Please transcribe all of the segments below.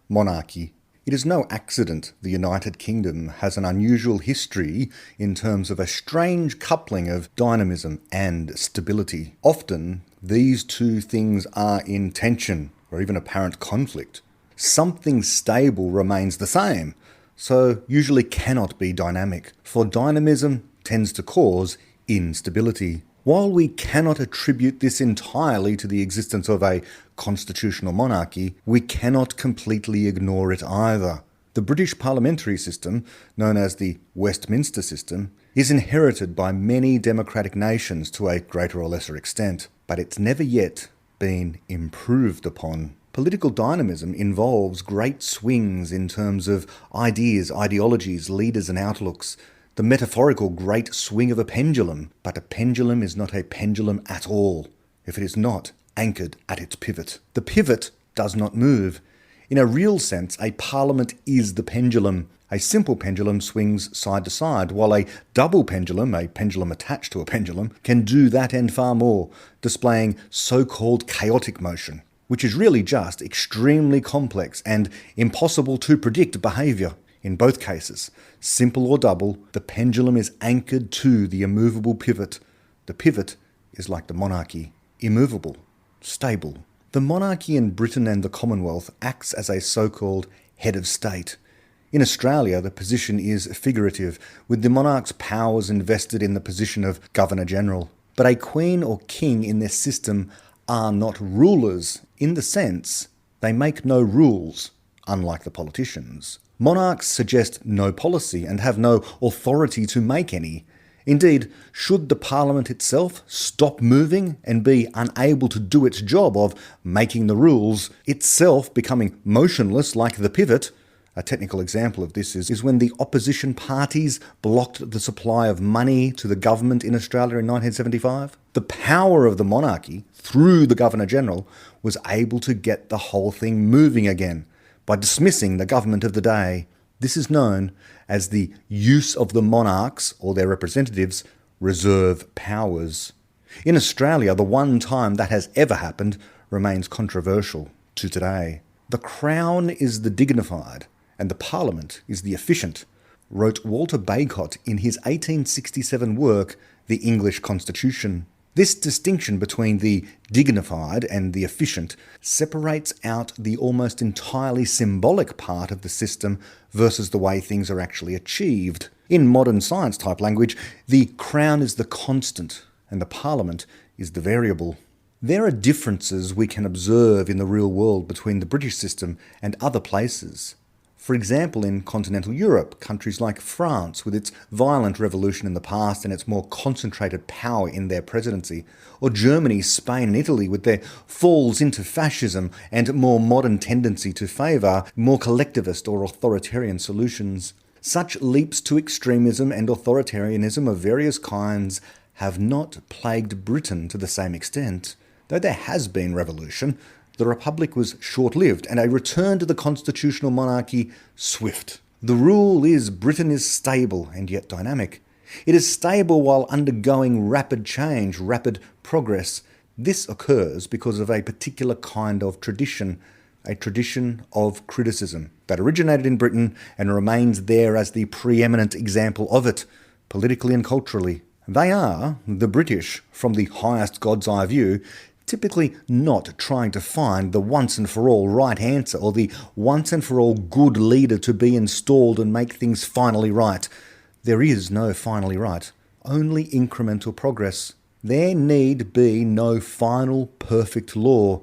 Monarchy. It is no accident the United Kingdom has an unusual history in terms of a strange coupling of dynamism and stability. Often, these two things are in tension or even apparent conflict. Something stable remains the same, so usually cannot be dynamic, for dynamism tends to cause instability. While we cannot attribute this entirely to the existence of a constitutional monarchy, we cannot completely ignore it either. The British parliamentary system, known as the Westminster system, is inherited by many democratic nations to a greater or lesser extent, but it's never yet been improved upon. Political dynamism involves great swings in terms of ideas, ideologies, leaders and outlooks. The metaphorical great swing of a pendulum, but a pendulum is not a pendulum at all, if it is not anchored at its pivot. The pivot does not move. In a real sense, a parliament is the pendulum. A simple pendulum swings side to side, while a double pendulum, a pendulum attached to a pendulum, can do that and far more, displaying so-called chaotic motion, which is really just extremely complex and impossible to predict behaviour. In both cases, simple or double, the pendulum is anchored to the immovable pivot. The pivot is like the monarchy, immovable, stable. The monarchy in Britain and the Commonwealth acts as a so-called head of state. In Australia, the position is figurative, with the monarch's powers invested in the position of Governor-General. But a queen or king in their system are not rulers in the sense they make no rules, unlike the politicians. Monarchs suggest no policy and have no authority to make any. Indeed, should the Parliament itself stop moving and be unable to do its job of making the rules, itself becoming motionless like the pivot. A technical example of this is when the opposition parties blocked the supply of money to the government in Australia in 1975. The power of the monarchy, through the Governor-General, was able to get the whole thing moving again by dismissing the government of the day. This is known as the use of the monarchs, or their representatives, reserve powers. In Australia, the one time that has ever happened remains controversial to today. The Crown is the dignified, and the Parliament is the efficient, wrote Walter Bagehot in his 1867 work, The English Constitution. This distinction between the dignified and the efficient separates out the almost entirely symbolic part of the system versus the way things are actually achieved. In modern science-type language, the Crown is the constant and the Parliament is the variable. There are differences we can observe in the real world between the British system and other places. For example, in continental Europe, countries like France, with its violent revolution in the past and its more concentrated power in their presidency, or Germany, Spain and Italy, with their falls into fascism and more modern tendency to favour more collectivist or authoritarian solutions. Such leaps to extremism and authoritarianism of various kinds have not plagued Britain to the same extent. Though there has been revolution, the Republic was short-lived and a return to the constitutional monarchy swift. The rule is Britain is stable and yet dynamic. It is stable while undergoing rapid change, rapid progress. This occurs because of a particular kind of tradition, a tradition of criticism that originated in Britain and remains there as the preeminent example of it, politically and culturally. They are, the British, from the highest God's eye view, typically not trying to find the once-and-for-all right answer or the once-and-for-all good leader to be installed and make things finally right. There is no finally right, only incremental progress. There need be no final perfect law.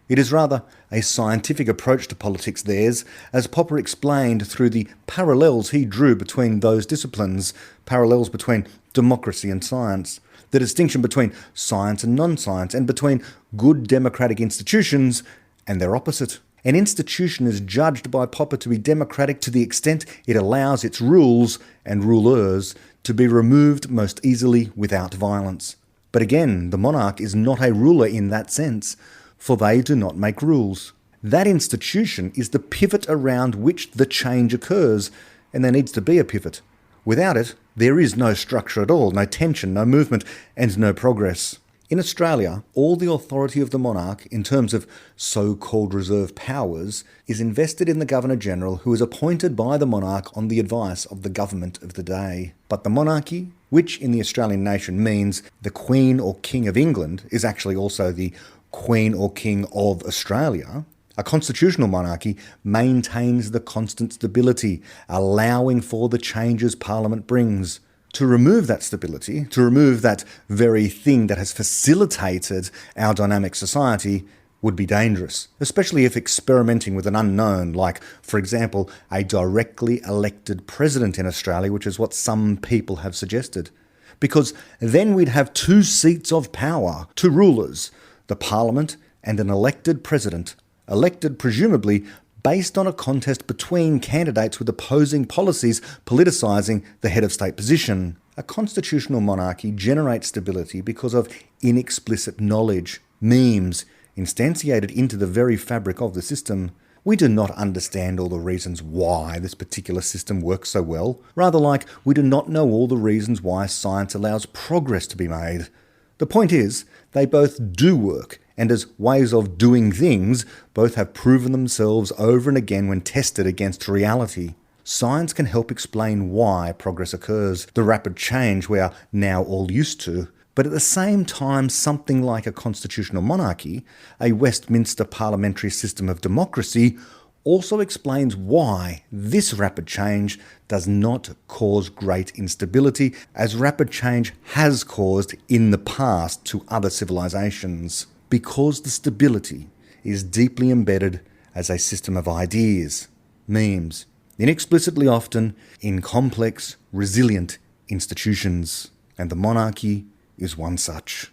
It is rather a scientific approach to politics theirs, as Popper explained through the parallels he drew between those disciplines, parallels between democracy and science, the distinction between science and non-science, and between good democratic institutions and their opposite. An institution is judged by Popper to be democratic to the extent it allows its rules and rulers to be removed most easily without violence. But again, the monarch is not a ruler in that sense, for they do not make rules. That institution is the pivot around which the change occurs, and there needs to be a pivot. Without it, there is no structure at all, no tension, no movement, and no progress. In Australia, all the authority of the monarch, in terms of so-called reserve powers, is invested in the Governor-General, who is appointed by the monarch on the advice of the government of the day. But the monarchy, which in the Australian nation means the Queen or King of England, is actually also the Queen or King of Australia. A constitutional monarchy maintains the constant stability, allowing for the changes Parliament brings. To remove that stability, to remove that very thing that has facilitated our dynamic society, would be dangerous, especially if experimenting with an unknown, like, for example, a directly elected president in Australia, which is what some people have suggested. Because then we'd have two seats of power, two rulers, the Parliament and an elected president, elected presumably based on a contest between candidates with opposing policies politicising the head of state position. A constitutional monarchy generates stability because of inexplicit knowledge, memes, instantiated into the very fabric of the system. We do not understand all the reasons why this particular system works so well. Rather, like we do not know all the reasons why science allows progress to be made. The point is, they both do work, and as ways of doing things, both have proven themselves over and again when tested against reality. Science can help explain why progress occurs, the rapid change we are now all used to. But at the same time, something like a constitutional monarchy, a Westminster parliamentary system of democracy, also explains why this rapid change does not cause great instability, as rapid change has caused in the past to other civilizations. Because the stability is deeply embedded as a system of ideas, memes, inexplicitly often in complex, resilient institutions. And the monarchy is one such.